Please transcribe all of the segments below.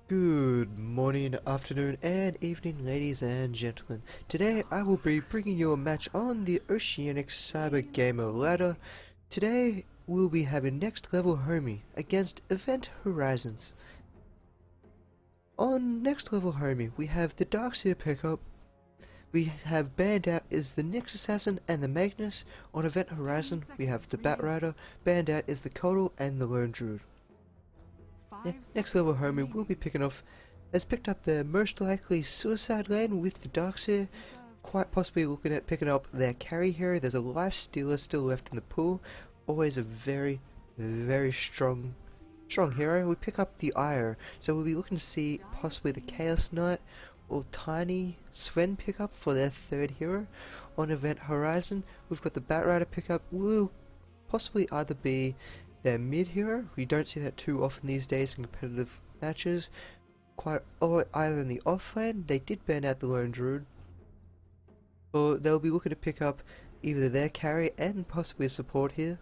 Good morning, afternoon, and evening, ladies and gentlemen. Today I will be bringing you a match on the Oceanic CyberGamer ladder. Today we'll be having Next Level Homie against Event Horizons. On Next Level Homie, we have the Darkseer pickup. We have banned out is the Nyx Assassin and the Magnus. On Event Horizon, we have the Batrider. Banned out is the Kodal and the Lone Druid. Next Level Homie will be picking off, has picked up the most likely suicide lane with the Darkseer, quite possibly looking at picking up their carry hero. There's a life stealer still left in the pool, always a very strong hero. We pick up the Ire, so we'll be looking to see possibly the Chaos Knight or Tiny Sven pickup for their third hero. On Event Horizon, we've got the Batrider pickup, will possibly either be their mid hero. We don't see that too often these days in competitive matches. Or either in the off lane, they did ban out the Lone Druid, or they'll be looking to pick up either their carry and possibly a support here.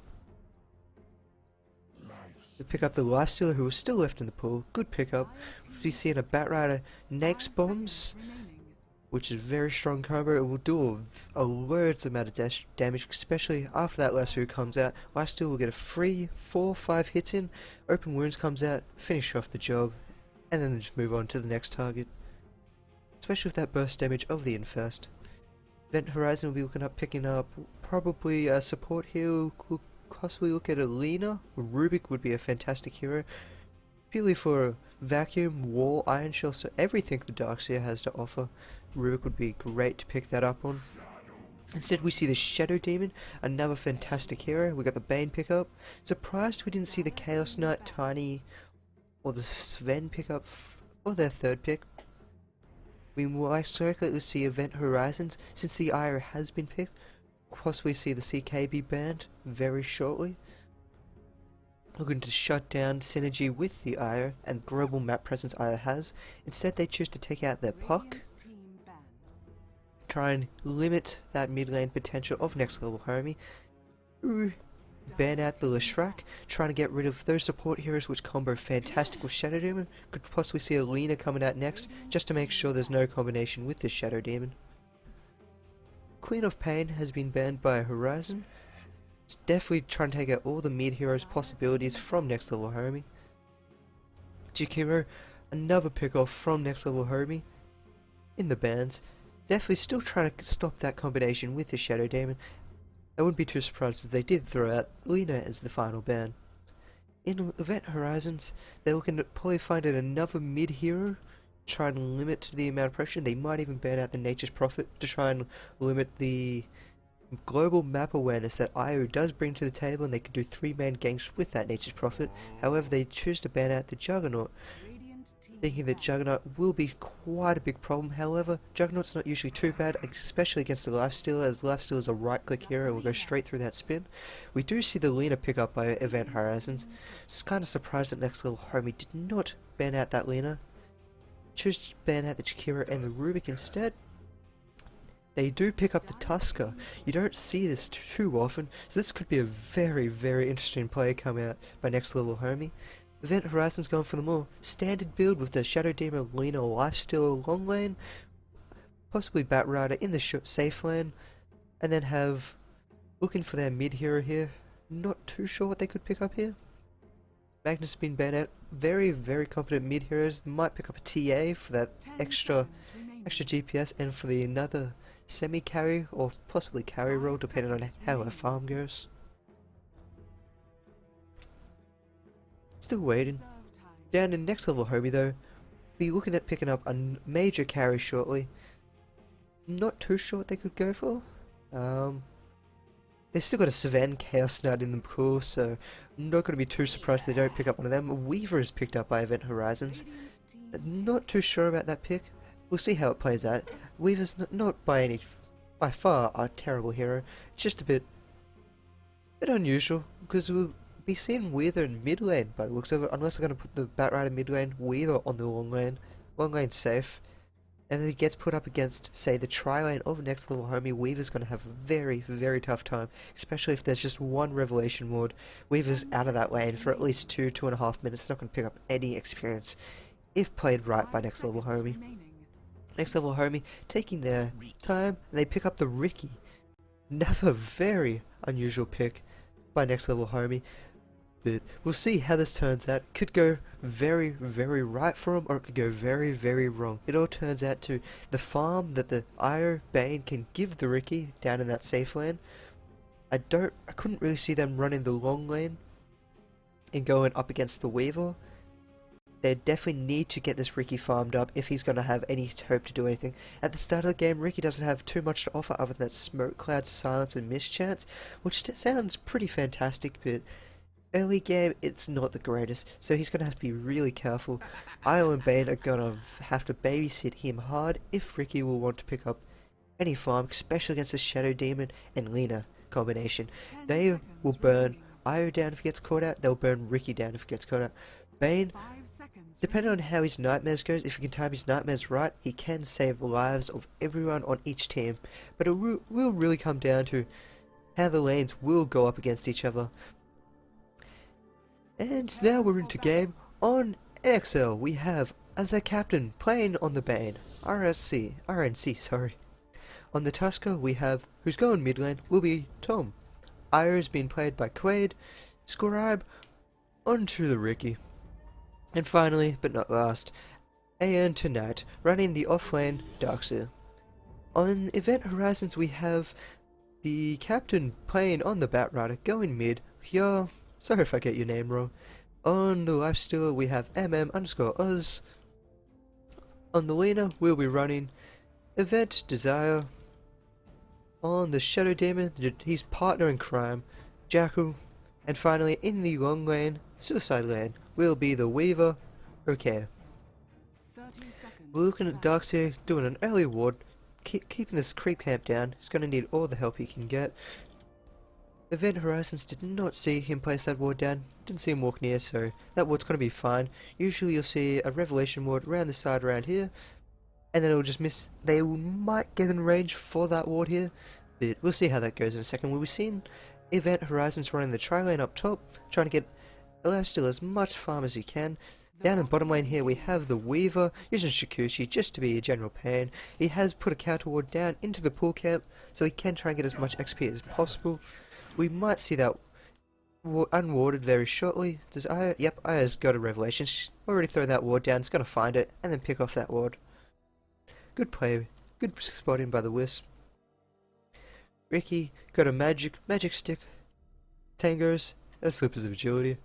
They pick up the Lifestealer, who is still left in the pool. Good pickup. We see in a Batrider Nax bombs, which is a very strong combo. It will do a loads amount of damage, especially after that last hero comes out. Lifesteal will get a free 4-5 hits in, Open Wounds comes out, finish off the job, and then just move on to the next target. Especially with that burst damage of the Infest. Event Horizon will be looking up picking up probably a support hero. We'll possibly look at Alina. Rubik would be a fantastic hero, purely for vacuum, wall, iron shell, so everything the Darkseer has to offer. Rubik would be great to pick that up on. Instead we see the Shadow Demon, another fantastic hero. We got the Bane pickup. Surprised we didn't see the Chaos Knight, Tiny, or the Sven pickup, or their third pick. We most likely see Event Horizons, since the Ire has been picked. Possibly see the CK be banned very shortly. Looking to shut down synergy with the Ire and global map presence Ire has. Instead they choose to take out their puck, try and limit that mid lane potential of Next Level Homie. Ban out the Leshrac, trying to get rid of those support heroes which combo fantastic with Shadow Demon. Could possibly see Alina coming out next, just to make sure there's no combination with this Shadow Demon. Queen of Pain has been banned by Horizon. It's definitely trying to take out all the mid heroes possibilities from Next Level Homie. Jakiro, another pick off from Next Level Homie in the bans. Definitely still trying to stop that combination with the Shadow Demon. I wouldn't be too surprised if they did throw out Lina as the final ban. In Event Horizons, they're looking to probably find another mid hero, try and limit the amount of pressure. They might even ban out the Nature's Prophet to try and limit the global map awareness that IO does bring to the table, and they can do 3-man ganks with that Nature's Prophet. However, they choose to ban out the Juggernaut, thinking that Juggernaut will be quite a big problem. However, Juggernaut's not usually too bad, especially against the Lifestealer, as Lifestealer is a right-click hero, will go straight through that spin. We do see the Lina pick up by Event Horizons. Just kind of surprised that Next Level Homie did not ban out that Lina. Choose to ban out the Jakiro and the Rubik instead. They do pick up the Tusker. You don't see this too often, so this could be a very interesting play coming out by Next Level Homie. Event Horizon's going for the more standard build with the Shadow Demon, Lina, Lifestealer long lane, possibly Batrider in the safe lane, and then have looking for their mid hero here. Not too sure what they could pick up here. Magnus has been banned out. Very competent mid heroes. They might pick up a TA for that extra GPS, and for the another semi carry or possibly carry role, depending on how our farm goes. Still waiting. Down in Next Level Homie though, be looking at picking up a major carry shortly. Not too sure what they could go for. They still got a Sven Chaos Knight in the pool, so I'm not going to be too surprised if they don't pick up one of them. Weaver is picked up by Event Horizons. Not too sure about that pick. We'll see how it plays out. Weaver's not by far a terrible hero. It's just a bit unusual, because we'll be seeing Weaver in mid lane by the looks of it, unless they're going to put the Batrider mid lane, Weaver on the long lane. Long lane safe. And if he gets put up against, say, the tri-lane of Next Level Homie, Weaver's going to have a very tough time, especially if there's just one Revelation Ward. Weaver's out of that lane for at least 2.5 minutes, not going to pick up any experience if played right by NxL Homie. NxL Homie taking their time, and they pick up the Ricky. Another very unusual pick by NxL Homie. But we'll see how this turns out. Could go very, very right for him, or it could go very, very wrong. It all turns out to the farm that the Io Bane can give the Ricky down in that safe lane. I couldn't really see them running the long lane and going up against the Weaver. They definitely need to get this Ricky farmed up if he's going to have any hope to do anything. At the start of the game, Ricky doesn't have too much to offer other than that smoke cloud, silence, and mischance, which sounds pretty fantastic, but early game, it's not the greatest, so he's going to have to be really careful. Io and Bane are going to have to babysit him hard if Ricky will want to pick up any farm, especially against the Shadow Demon and Lina combination. They will burn Io down if he gets caught out, they'll burn Ricky down if he gets caught out. Bane, depending on how his nightmares goes, if he can time his nightmares right, he can save the lives of everyone on each team, but it will really come down to how the lanes will go up against each other. And now we're into game. On NxL, we have, as their captain, playing on the Bane, RNC, sorry. On the Tusker, we have, who's going mid lane, will be Tom. Io's been played by Quaid, Scribe, onto the Ricky. And finally, but not last, AN tonight, running the off-lane Darkseer. On Event Horizons, we have the captain playing on the Batrider, going mid, here. Sorry if I get your name wrong. On the Lifestealer, we have MM_Uz. On the Lina, we'll be running Event Desire. On the Shadow Demon, his partner in crime, Jackal. And finally, in the long lane, Suicide lane, will be the Weaver. Okay. We're looking at Darkseer doing an early ward, keeping this creep camp down. He's going to need all the help he can get. Event Horizons did not see him place that ward down, didn't see him walk near, so that ward's going to be fine. Usually you'll see a Revelation ward around the side around here, and then it'll just miss. They might get in range for that ward here, but we'll see how that goes in a second. We'll be seeing Event Horizons running the tri lane up top, trying to get Elastil as much farm as he can. Down in the bottom lane here we have the Weaver, using Shikushi just to be a general pain. He has put a counter ward down into the pool camp, so he can try and get as much XP as possible. We might see that unwarded very shortly. Does Io? Yep, Io's got a Revelation. She's already thrown that ward down. It's going to find it and then pick off that ward. Good play. Good spotting by the Wisp. Ricky got a magic stick. Tangos and a Slippers of Agility.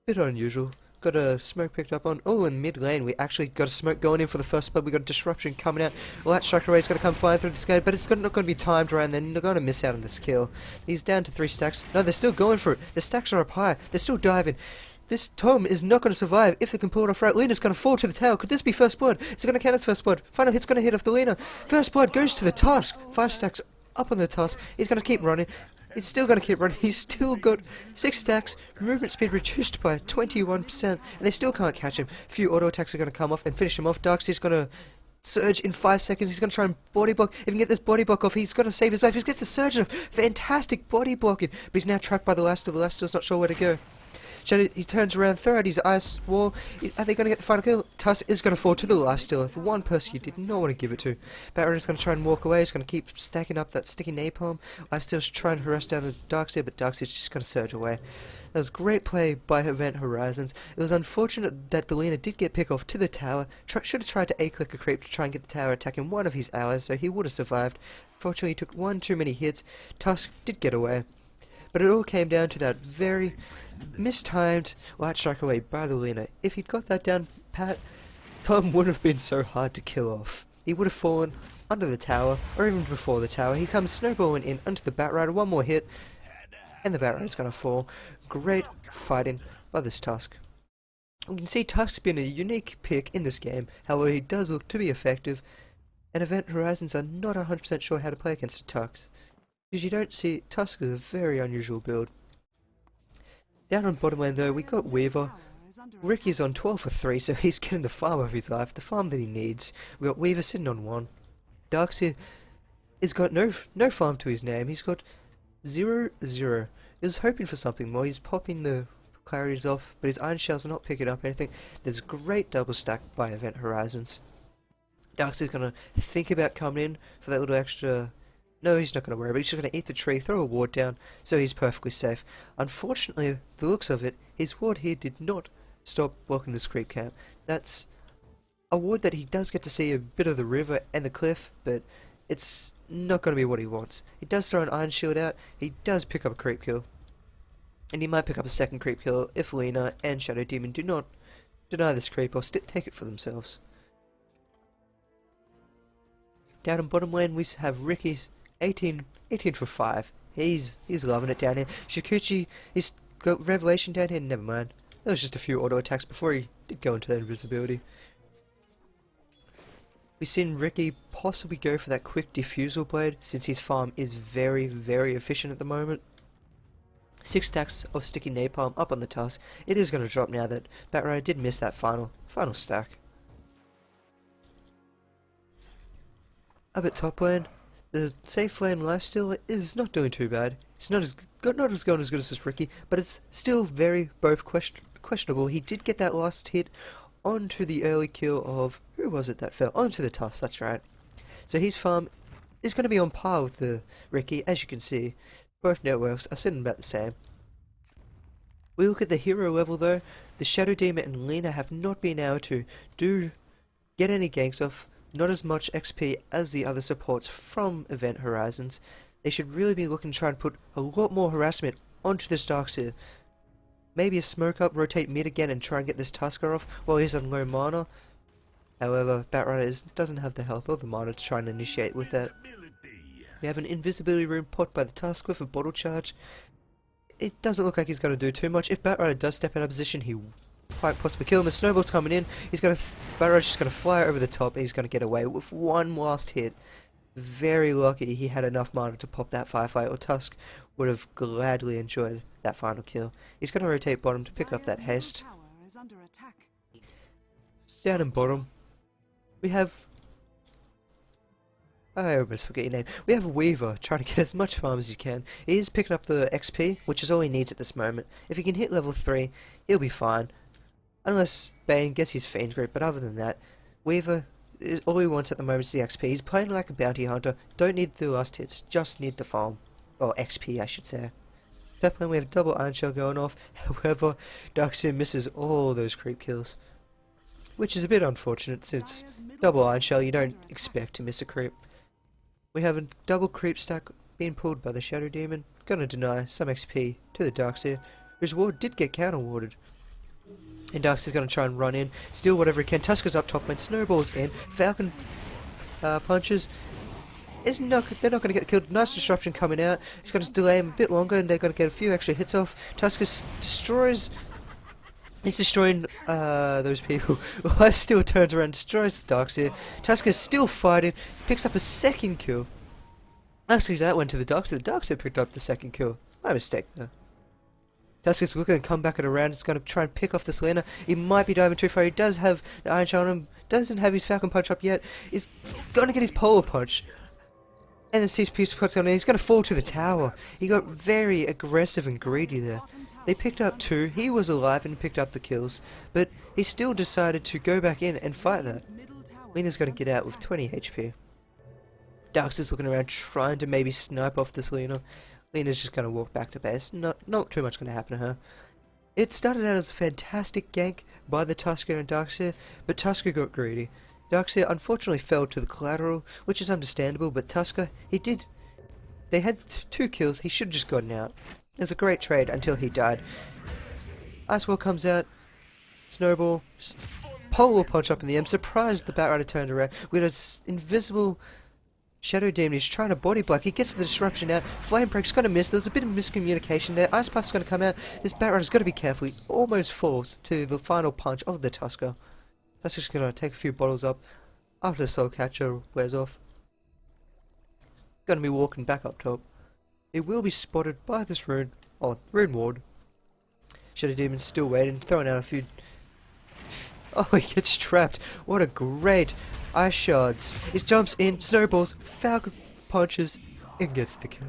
Bit unusual. Got a smoke picked up on. Oh, in mid lane we actually got a smoke going in for the first spot. We got a disruption coming out. Light Strike Array is going to come flying through this guy, but it's not going to be timed right, and then they're going to miss out on this kill. He's down to 3 stacks. No, they're still going for it. The stacks are up high. They're still diving. This Tom is not going to survive if they can pull it off right. Lina's going to fall to the tower. Could this be first blood? Is it going to count as first blood? Final hit's going to hit off the Lina. First blood goes to the Tusk. 5 stacks up on the Tusk. He's going to keep running. He's still going to keep running. He's still got 6 stacks, movement speed reduced by 21%, and they still can't catch him. A few auto attacks are going to come off and finish him off. Darkseer's going to surge in 5 seconds. He's going to try and body block. If he can get this body block off, he's going to save his life. He's got the surge off. Fantastic body blocking, but he's now trapped by the Last. The Last's not sure where to go. Shadow, he turns around, throw out his ice wall. Are they going to get the final kill? Tusk is going to fall to the Lifestealer. The one person you did not want to give it to. Batrider's going to try and walk away. He's going to keep stacking up that sticky napalm. Lifestealer's trying to harass down the Darkseer, but Darkseer's just going to surge away. That was great play by Event Horizons. It was unfortunate that the Lina did get pick off to the tower. Should have tried to A-click a creep to try and get the tower attacking one of his allies, so he would have survived. Fortunately, he took one too many hits. Tusk did get away. But it all came down to that very mistimed Light Strike Away by the Lina. If he'd got that down pat, Tom wouldn't have been so hard to kill off. He would have fallen under the tower, or even before the tower. He comes snowballing in onto the Batrider, one more hit, and the Batrider's going to fall. Great fighting by this Tusk. We can see Tusk's been a unique pick in this game, however he does look to be effective, and Event Horizons are not 100% sure how to play against a Tusk. Because you don't see, Tusk is a very unusual build. Down on bottom lane though, we got Weaver. Ricky's on 12 for 3, so he's getting the farm of his life, the farm that he needs. We got Weaver sitting on 1. Darkseer has got no farm to his name. He's got 0-0. He was hoping for something more. He's popping the clarity's off, but his Iron Shell's not picking up anything. There's a great double stack by Event Horizons. Darkseid's gonna think about coming in for that little extra. No, he's not gonna worry, but he's just gonna eat the tree, throw a ward down, so he's perfectly safe. Unfortunately, the looks of it, his ward here did not stop blocking this creep camp. That's a ward that he does get to see a bit of the river and the cliff, but it's not going to be what he wants. He does throw an Iron Shield out, he does pick up a creep kill, and he might pick up a second creep kill if Lina and Shadow Demon do not deny this creep or take it for themselves. Down in bottom lane we have Ricky's 18 for 5. He's loving it down here. Shikuchi, he's got Revelation down here, never mind. There was just a few auto attacks before he did go into that invisibility. We've seen Ricky possibly go for that quick diffusal blade since his farm is very, very efficient at the moment. 6 stacks of sticky napalm up on the tusk. It is going to drop now that Batrider did miss that final stack. Up at top lane, the safe lane lifesteal is not doing too bad. It's not as going as good as this Ricky, but it's still very both questionable. He did get that last hit onto the early kill of, who was it that fell? Onto the tusk, that's right. So his farm is going to be on par with the Ricky, as you can see. Both networks are sitting about the same. We look at the hero level though, the Shadow Demon and Lina have not been able to get any ganks off, not as much XP as the other supports from Event Horizons. They should really be looking to try and put a lot more harassment onto this Darkseid. Maybe a smoke up, rotate mid again and try and get this Tusker off while he's on low mana. However, Batrider doesn't have the health or the mana to try and initiate with that. We have an invisibility rune pot by the Tusk with a bottle charge. It doesn't look like he's going to do too much. If Batrider does step out of position, he quite possibly kill him. A snowball's coming in. Batrider's just going to fly over the top and he's going to get away with one last hit. Very lucky he had enough mana to pop that Firefly, or Tusk would have gladly enjoyed that final kill. He's going to rotate bottom to pick up that haste. Down in bottom, we have... I almost forget your name. We have Weaver trying to get as much farm as he can. He is picking up the XP, which is all he needs at this moment. If he can hit level 3, he'll be fine. Unless Bane gets his Fiend Grip, but other than that, Weaver... all he wants at the moment is the XP. He's playing like a bounty hunter. Don't need the last hits, just need the farm. Or XP, I should say. Top lane we have double Iron Shell going off. However, Darkseid misses all those creep kills. Which is a bit unfortunate since double Iron Shell you don't expect to miss a creep. We have a double creep stack being pulled by the Shadow Demon. Gonna deny some XP to the Darkseid, whose ward did get counter warded. And Darkseid's gonna try and run in, steal whatever he can. Tusker's up top lane, snowballs in, Falcon punches. They're not going to get killed. Nice disruption coming out. He's going to delay him a bit longer and they're going to get a few extra hits off. Tusker destroys... He's destroying those people. Life still turns around, destroys the Darkseid. Tusker's still fighting, picks up a second kill. Actually, that went to the Darkseid. The Darkseid picked up the second kill. My mistake there. Tusker's looking to come back at a round. He's going to try and pick off this Lina. He might be diving too far. He does have the Iron Shell on him. Doesn't have his Falcon Punch up yet. He's going to get his Polar Punch. And then sees Peace Clock's on, and he's going to fall to the tower. He got very aggressive and greedy there. They picked up 2, he was alive and picked up the kills, but he still decided to go back in and fight that. Lina's going to get out with 20 HP. Darkseid's looking around trying to maybe snipe off this Lina. Lina's just going to walk back to base, not too much going to happen to her. It started out as a fantastic gank by the Tusker and Darkseid, but Tusker got greedy. Darkseid unfortunately fell to the collateral, which is understandable, but Tusker, they had 2 kills, he should have just gotten out. It was a great trade until he died. Icewall comes out, Snowball, Polar Punch up in the air. I'm surprised the Batrider turned around. We had an invisible Shadow Demon, he's trying to body block, he gets the disruption out, Flame Break's going to miss, there's a bit of miscommunication there, Ice Puff's going to come out, this Batrider's got to be careful, he almost falls to the final punch of the Tusker. That's just going to take a few bottles up after the Soul Catcher wears off. He's going to be walking back up top. It will be spotted by this rune ward. Shadow Demon's still waiting, throwing out a few... Oh, he gets trapped. What a great Ice Shards. He jumps in, snowballs, Falcon punches, and gets the kill.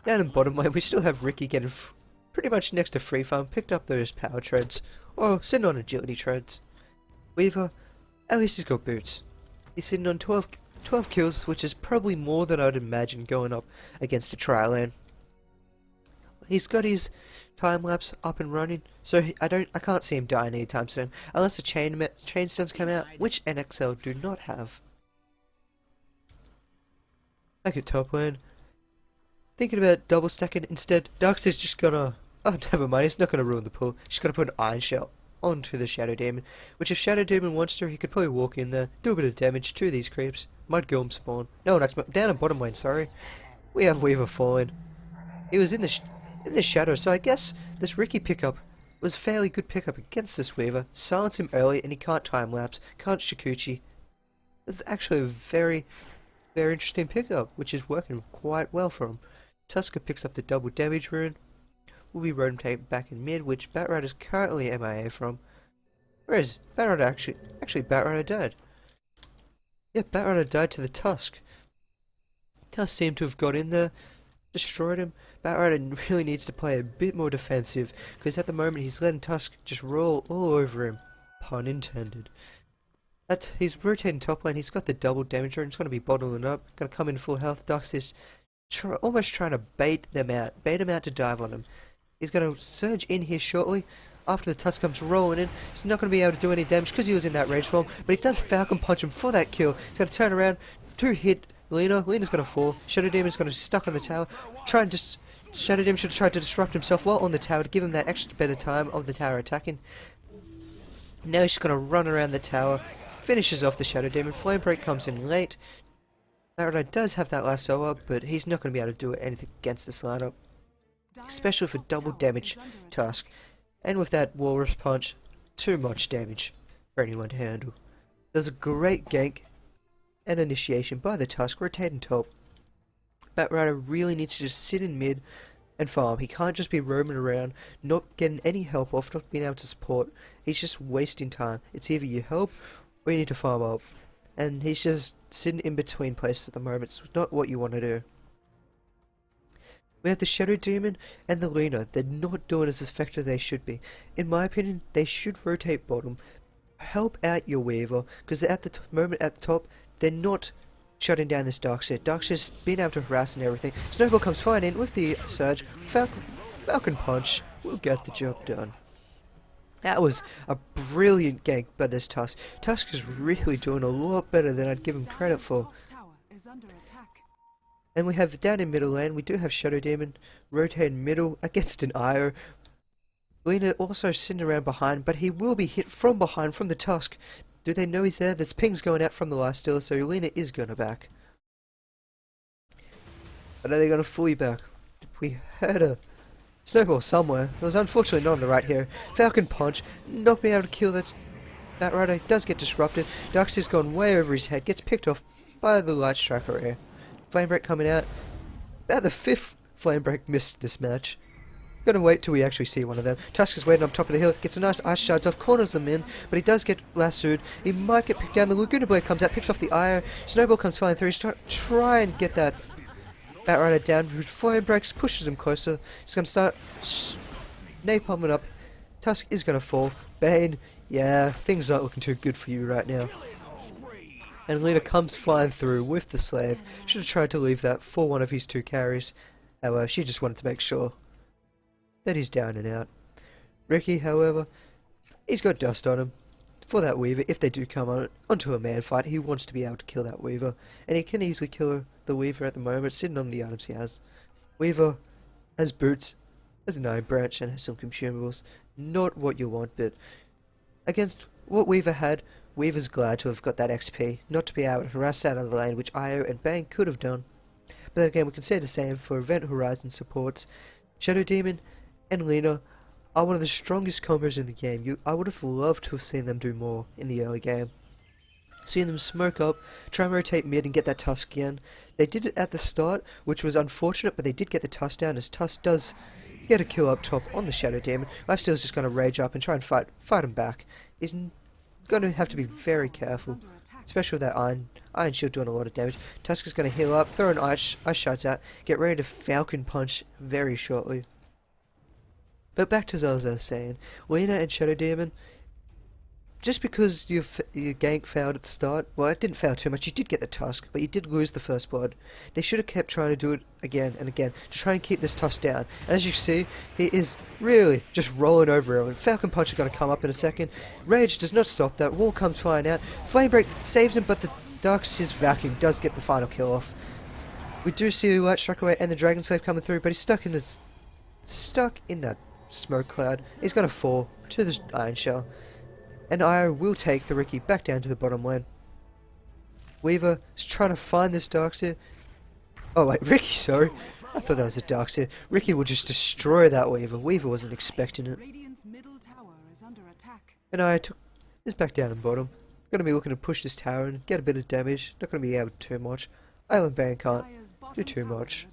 Down in bottom lane, we still have Ricky getting pretty much next to Free Farm, picked up those power treads, or sitting on agility treads. Weaver, at least he's got boots. He's sitting on 12 kills, which is probably more than I'd imagine going up against a trial lane. He's got his time lapse up and running, so I can't see him dying anytime soon, unless the chain stones come out, which NxL do not have. Back at top lane, thinking about double stacking instead. Darkseid's just gonna, oh never mind, he's not gonna ruin the pull. She's gonna put an Iron Shell onto the Shadow Demon, which if Shadow Demon wants to, he could probably walk in there, do a bit of damage to these creeps. Might go him spawn. No, down at bottom lane, sorry. We have Weaver falling. He was in the shadow, so I guess this Ricky pickup was a fairly good pickup against this Weaver. Silence him early, and he can't time lapse, can't Shikuchi. It's actually a very, very interesting pickup, which is working quite well for him. Tusker picks up the double damage rune. Will be rotated back in mid, which Batrider is currently MIA from. Whereas Batrider actually Batrider died. Yeah, Batrider died to the Tusk. Tusk seemed to have got in there, destroyed him. Batrider really needs to play a bit more defensive, because at the moment he's letting Tusk just roll all over him. Pun intended. He's rotating top lane, he's got the double damage rune, he's going to be bottling up, going to come in full health. Darkseid's almost trying to bait him out to dive on him. He's going to surge in here shortly. After the Tusk comes rolling in, he's not going to be able to do any damage because he was in that rage form, but he does Falcon Punch him for that kill. He's going to turn around, 2-hit Lina. Lina's going to fall. Shadow Demon's going to be stuck on the tower. Shadow Demon should have tried to disrupt himself while on the tower to give him that extra bit of time of the tower attacking. Now he's just going to run around the tower, finishes off the Shadow Demon. Flame Break comes in late. Batrider does have that lasso up, but he's not going to be able to do anything against this lineup, especially for double damage Tusk. And with that Walrus Punch, too much damage for anyone to handle. There's a great gank and initiation by the Tusk, rotating top. Batrider really needs to just sit in mid and farm. He can't just be roaming around, not getting any help off, not being able to support. He's just wasting time. It's either you help or you need to farm up. And he's just sitting in between places at the moment. It's not what you want to do. We have the Shadow Demon and the Lina. They're not doing as effective as they should be. In my opinion, they should rotate bottom. Help out your Weaver, because at the moment at the top, they're not shutting down this Darkseid. Darkseid's been able to harass and everything. Snowball comes fine in with the surge. Falcon Punch will get the job done. That was a brilliant gank by this Tusk. Tusk is really doing a lot better than I'd give him credit for. And we have down in middle lane, we do have Shadow Demon rotating middle against an IO. Lina also sitting around behind, but he will be hit from behind from the Tusk. Do they know he's there? There's pings going out from the lifestealer, so Lina is going to back. But are they going to fully back? We heard a snowball somewhere. It was unfortunately not on the right here. Falcon Punch, not being able to kill that Batrider, does get disrupted. Darkseid's gone way over his head, gets picked off by the Light Striker here. Flame Break coming out. About the 5th Flame Break missed this match. Gonna wait till we actually see one of them. Tusk is waiting on top of the hill, gets a nice ice shards off, corners them in, but he does get lassoed. He might get picked down. The Laguna Blade comes out, picks off the IO. Snowball comes flying through. He's try and get that Batrider down. Flame Breaks, pushes him closer. He's gonna start napalming up. Tusk is gonna fall. Bane, yeah, things aren't looking too good for you right now. And Lina comes flying through with the Slave. Should have tried to leave that for one of his 2 carries. However, she just wanted to make sure that he's down and out. Ricky, however, he's got dust on him for that Weaver. If they do come onto a man fight, he wants to be able to kill that Weaver. And he can easily kill the Weaver at the moment, sitting on the items he has. Weaver has boots, has an Iron Branch, and has some consumables. Not what you want, but against what Weaver had, Weaver's glad to have got that XP, not to be able to harass out of the lane, which IO and Bang could have done. But again, we can say the same for Event Horizon supports. Shadow Demon and Lina are one of the strongest combos in the game. I would have loved to have seen them do more in the early game. Seeing them smoke up, try and rotate mid and get that Tusk again. They did it at the start, which was unfortunate, but they did get the Tusk down, as Tusk does get a kill up top on the Shadow Demon. Lifesteal's just going to rage up and try and fight him back. He's going to have to be very careful, especially with that Iron Shield doing a lot of damage. Tusk is going to heal up, throw an ice shards out, get ready to Falcon Punch very shortly. But back to as I was saying, Lina and Shadow Demon, just because your gank failed at the start, well, it didn't fail too much. You did get the Tusk, but you did lose the first blood. They should have kept trying to do it again and again to try and keep this Tusk down. And as you see, he is really just rolling over everyone. Falcon Punch is going to come up in a second. Rage does not stop that. Wall comes flying out. Flame Break saves him, but the Darkseer's Vacuum does get the final kill off. We do see Light Strike Away and the Dragon Slave coming through, but he's stuck in that smoke cloud. He's going to fall to the Iron Shell. And Io will take the Riki back down to the bottom lane. Weaver is trying to find this Darkseer. Oh wait, Riki, sorry. I thought that was a Darkseer. Riki will just destroy that Weaver. Weaver wasn't expecting it. And Io is back down in bottom. Gonna be looking to push this tower and get a bit of damage. Not gonna be able to do too much. Island Bane can't do too much.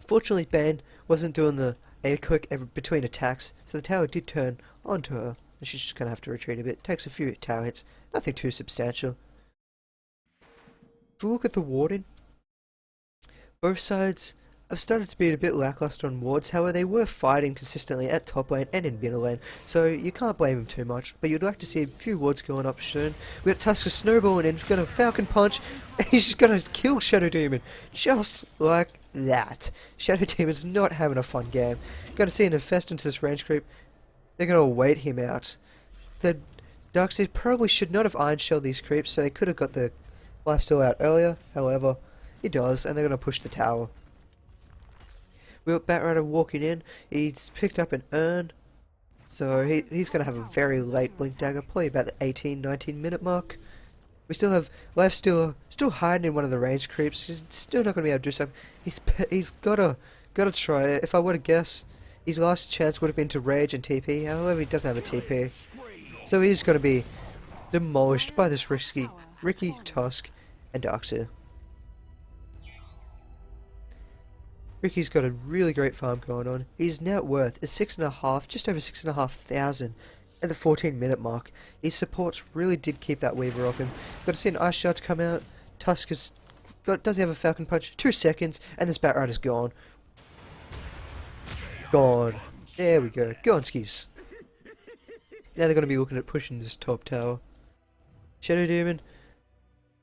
Fortunately, Bane wasn't doing the air click between attacks, so the tower did turn onto her. And she's just going to have to retreat a bit. Takes a few tower hits. Nothing too substantial. If we look at the warding, both sides have started to be a bit lackluster on wards. However, they were fighting consistently at top lane and in middle lane, so you can't blame them too much. But you'd like to see a few wards going up soon. We've got Tusker snowballing in. We've got a Falcon Punch. And he's just going to kill Shadow Demon. Just like that. Shadow Demon's not having a fun game. Going to see an infest into this range creep. They're going to wait him out. The Darkseer probably should not have Iron Shelled these creeps, so they could have got the lifesteal out earlier. However, he does, and they're going to push the tower. We've got Batrider walking in. He's picked up an urn, so he's going to have a very late Blink Dagger, probably about the 18-19 minute mark. We still have Life still hiding in one of the range creeps. He's still not going to be able to do something. He's gotta try it. If I were to guess, his last chance would have been to Rage and TP. However, he doesn't have a TP, so he's going to be demolished by this Riki, Tusk, and Darkseer. Riki's got a really great farm going on. His net worth is just over 6,500 at the 14-minute mark. His supports really did keep that Weaver off him. Got to see an Ice Shard's come out. Tusk does he have a Falcon Punch? 2 seconds, and this Batrider's gone. Gone. There we go. Go on, skis. Now they're going to be looking at pushing this top tower. Shadow Demon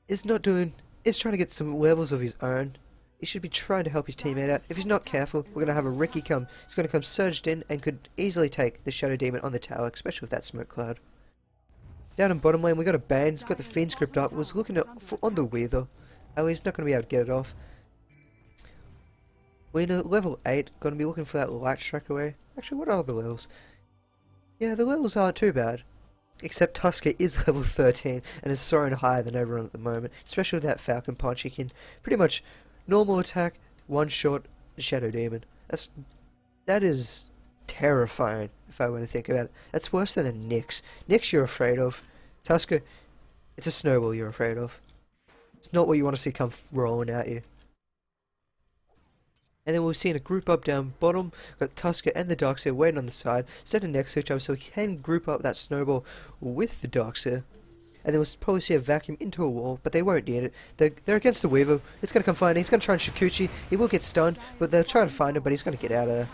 is trying to get some levels of his own. He should be trying to help his teammate out. If he's not careful, we're going to have a Riki come. He's going to come surged in and could easily take the Shadow Demon on the tower, especially with that smoke cloud. Down in bottom lane, we got a Bane. He's got the Fiend script up. Was looking on the Weaver. Oh, he's not going to be able to get it off. Lina, level 8, going to be looking for that Light Strike Away. Actually, what are the levels? Yeah, the levels aren't too bad. Except Tusker is level 13 and is soaring higher than everyone at the moment. Especially with that Falcon Punch, he can pretty much normal attack, one-shot the Shadow Demon. That is terrifying, if I were to think about it. That's worse than a Nyx. Nyx you're afraid of. Tusker, it's a snowball you're afraid of. It's not what you want to see come rolling at you. And then we've seen a group up down bottom. Got Tusker and the Darkseer waiting on the side. Standing next to each other so he can group up that snowball with the Darkseer. And then we'll probably see a vacuum into a wall, but they won't need it. They're against the Weaver. It's going to come find him. He's going to try and Shikuchi. He will get stunned, but they'll try to find him, but he's going to get out of there.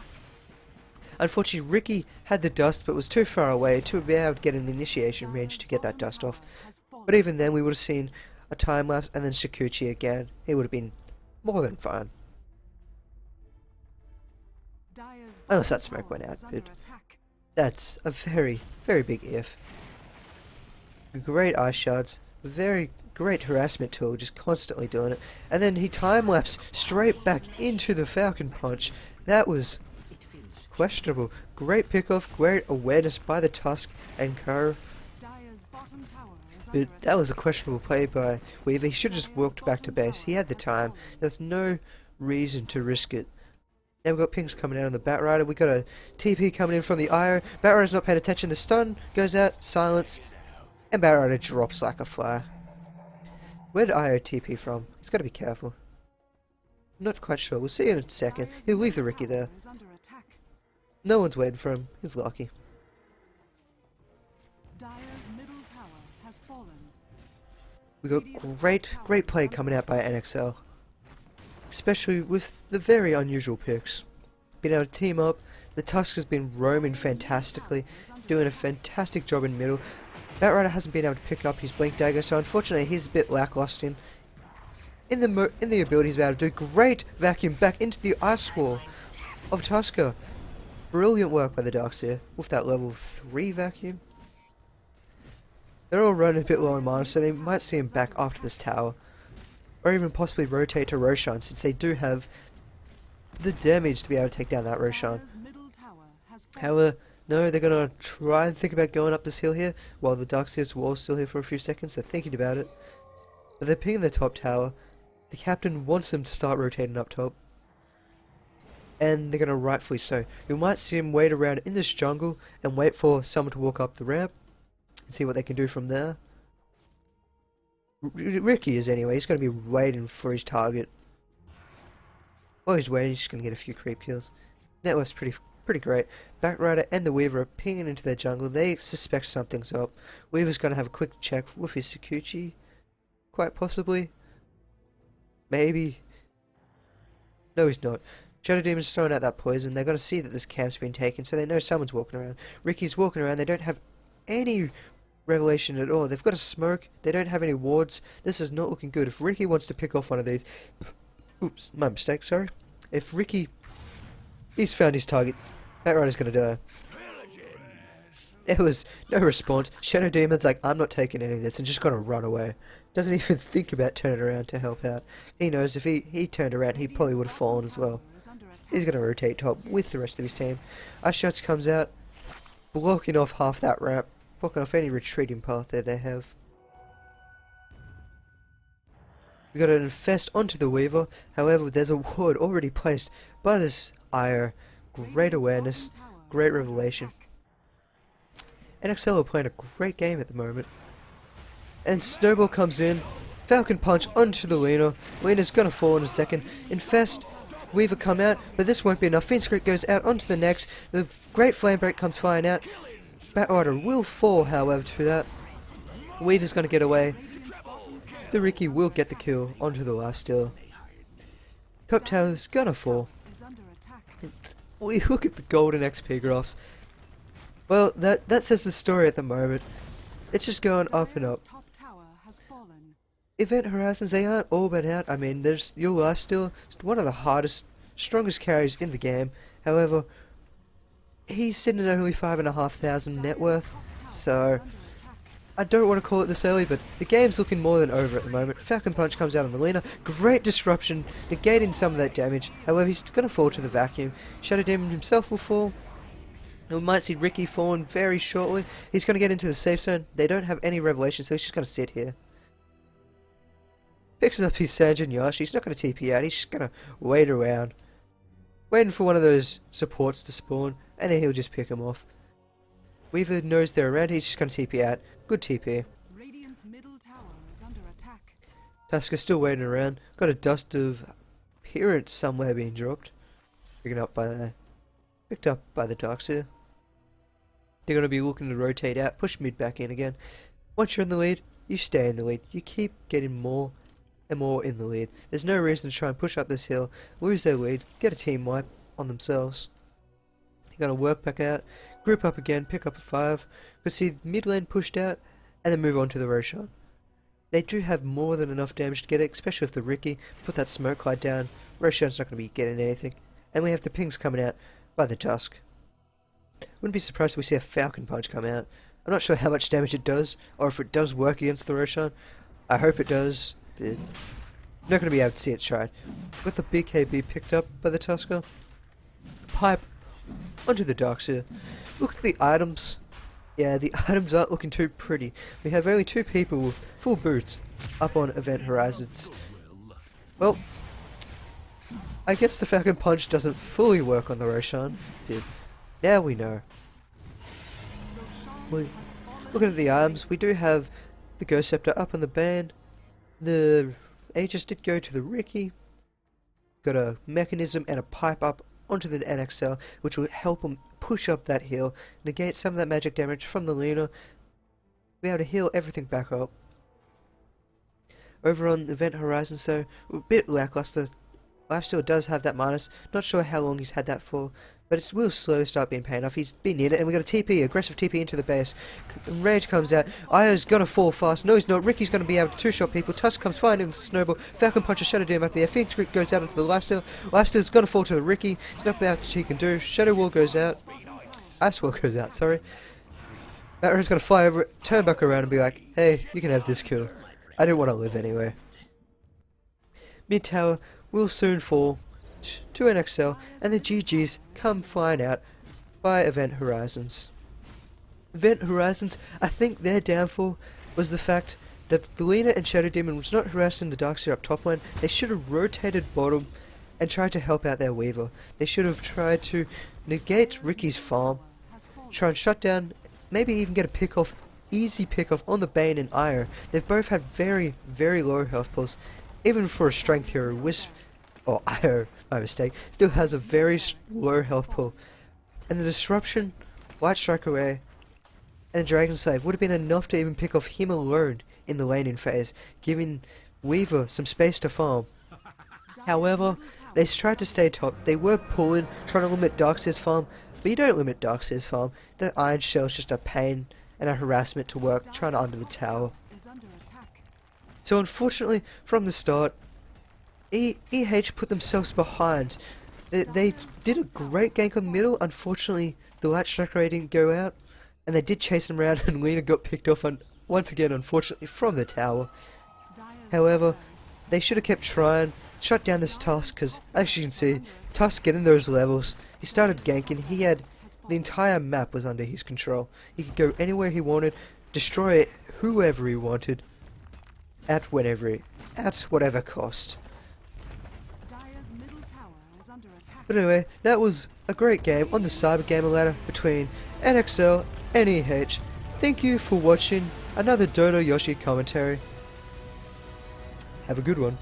Unfortunately, Riki had the dust, but was too far away to be able to get in the initiation range to get that dust off. But even then, we would have seen a time lapse and then Shikuchi again. It would have been more than fine. Unless that smoke went out, but that's a very, very big if. Great Ice Shards, very great harassment tool, just constantly doing it. And then he time-lapsed straight back into the Falcon Punch. That was questionable. Great pickoff, great awareness by the Tusk and Co. But that was a questionable play by Weaver. He should have just walked back to base. He had the time. There's no reason to risk it. Now we've got pings coming out on the Batrider. We've got a TP coming in from the IO. Batrider's not paying attention. The stun goes out, silence, and Batrider drops like a fly. Where did IO TP from? He's got to be careful. Not quite sure. We'll see in a second. He'll leave the Riki there. No one's waiting for him. He's lucky. We got great play coming out by NxL. Especially with the very unusual picks. Being able to team up The Tusk has been roaming fantastically, doing a fantastic job in middle. Batrider hasn't been able to pick up his Blink Dagger, so unfortunately he's a bit lackluster in the ability he's about to do. Great vacuum back into the ice wall of Tusker. Brilliant work by the Darkseer with that level 3 vacuum. They're all running a bit low on mana, so they might see him back after this tower. Or even possibly rotate to Roshan, since they do have the damage to be able to take down that Roshan. However, no, they're going to try and think about going up this hill here, while the Darkseer's wall's still here for a few seconds. They're thinking about it. But they're pinging the top tower. The captain wants them to start rotating up top. And they're going to rightfully so. You might see him wait around in this jungle and wait for someone to walk up the ramp and see what they can do from there. Ricky is anyway. He's going to be waiting for his target. While he's waiting, he's just going to get a few creep kills. Network's pretty great. Batrider and the Weaver are pinging into their jungle. They suspect something's up. Weaver's going to have a quick check with his Sakuchi. Quite possibly. Maybe. No, he's not. Shadow Demon's throwing out that poison. They're going to see that this camp's been taken, so they know someone's walking around. Ricky's walking around. They don't have any revelation at all. They've got a smoke. They don't have any wards. This is not looking good. If Ricky wants to pick off one of these... Oops, my mistake, sorry. If Ricky... He's found his target. Batrider's going to die. There was no response. Shadow Demon's like, I'm not taking any of this, and just going to run away. Doesn't even think about turning around to help out. He knows if he turned around, he probably would have fallen as well. He's going to rotate top with the rest of his team. Ice Shots comes out, blocking off half that ramp, blocking off any retreating path that they have. We got an infest onto the Weaver. However, there's a ward already placed by this IR. Great awareness, great revelation. NxL are playing a great game at the moment. And Snowball comes in, Falcon Punch onto the Lina. Lina's gonna fall in a second. Infest, Weaver come out, but this won't be enough. Fiendskrit goes out onto the next. The Great Flame Break comes flying out. Batrider will fall, however, to that. Weaver's gonna get away. The Ricky will get the kill onto the lifesteal. Top Tower's gonna fall. We look at the golden XP graphs. Well, that says the story at the moment. It's just going up and up. Event Horizons, they aren't all but out. I mean, there's your lifesteal. It's one of the hardest, strongest carries in the game. However, he's sitting at only 5,500 net worth. So, I don't want to call it this early, but the game's looking more than over at the moment. Falcon Punch comes out on the Lina. Great disruption, negating some of that damage. However, he's going to fall to the vacuum. Shadow Demon himself will fall. We might see Ricky falling very shortly. He's going to get into the safe zone. They don't have any revelation, so he's just going to sit here. Picks up his Sanjin Yash. He's not going to TP out. He's just going to wait around. Waiting for one of those supports to spawn, and then he'll just pick him off. Weaver knows they're around. He's just going to TP out. Good TP. Radiant's middle tower is under attack. Tusker still waiting around. Got a dust of appearance somewhere being dropped. Picked up by the Darkseer. They're going to be looking to rotate out, push mid back in again. Once you're in the lead, you stay in the lead. You keep getting more and more in the lead. There's no reason to try and push up this hill, lose their lead, get a team wipe on themselves. You're going to work back out, group up again, pick up a 5. Could see mid lane pushed out, and then move on to the Roshan. They do have more than enough damage to get it, especially if the Ricky put that smoke cloud down. Roshan's not going to be getting anything. And we have the pings coming out by the Tusk. Wouldn't be surprised if we see a Falcon Punch come out. I'm not sure how much damage it does, or if it does work against the Roshan. I hope it does, but I'm not going to be able to see it tried. With the BKB picked up by the Tusker, pipe onto the Darkseer. Look at the items. Yeah, the items aren't looking too pretty. We have only 2 people with full boots up on Event Horizons. Well, I guess the Falcon Punch doesn't fully work on the Roshan. Now we know. Looking at the arms, we do have the Ghost Scepter up on the band. The Aegis did go to the Ricky. Got a mechanism and a pipe up onto the NxL, which will help them push up that hill, negate some of that magic damage from the Luna, be able to heal everything back up. Over on Event Horizon, so a bit lackluster. Lifesteal does have that minus. Not sure how long he's had that for, but it will slowly start being paying off. He's been in it, and we got a TP, aggressive TP into the base. Rage comes out. Io's gonna fall fast. No, he's not. Ricky's gonna be able to two-shot people. Tusk comes fine in with the snowball. Falcon punches Shadow Doom out there. Phoenix Grit goes out into the lifesteal. Lifesteal's gonna fall to Ricky. There's nothing else he can do. Shadow Wall goes out. Ice Wall goes out, sorry. Batman's gonna fly over it, turn back around and be like, hey, you can have this kill. I didn't want to live anyway. Mid tower will soon fall to NxL, and the GGs come flying out by Event Horizons. Event Horizons, I think their downfall was the fact that Lina and Shadow Demon was not harassing the Darkseer up top lane. They should have rotated bottom and tried to help out their Weaver. They should have tried to negate Ricky's farm, try and shut down, maybe even get a pick-off, easy pick-off on the Bane and Ire. They've both had very, very low health pulls. Even for a strength hero, Wisp, or Ire, my mistake, still has a very low health pull. And the disruption, White Strike Away, and Dragon Slave would have been enough to even pick off him alone in the laning phase, giving Weaver some space to farm. However, they tried to stay top. They were pulling, trying to limit Darkseer's farm, but you don't limit Darkseer's farm. The Iron Shell is just a pain and a harassment to work, trying to under the tower. So unfortunately, from the start, EH put themselves behind. They did a great gank on the middle. Unfortunately, the Light Strike Ray didn't go out, and they did chase them around, and Lina got picked off once again, unfortunately, from the tower. However, they should have kept trying, shut down this Tusk, because as you can see, Tusk getting those levels. He started ganking. He had the entire map was under his control. He could go anywhere he wanted, destroy whoever he wanted, at whatever cost. But anyway, that was a great game on the CyberGamer ladder between NxL and EH. Thank you for watching another Dota Yoshi commentary. Have a good one.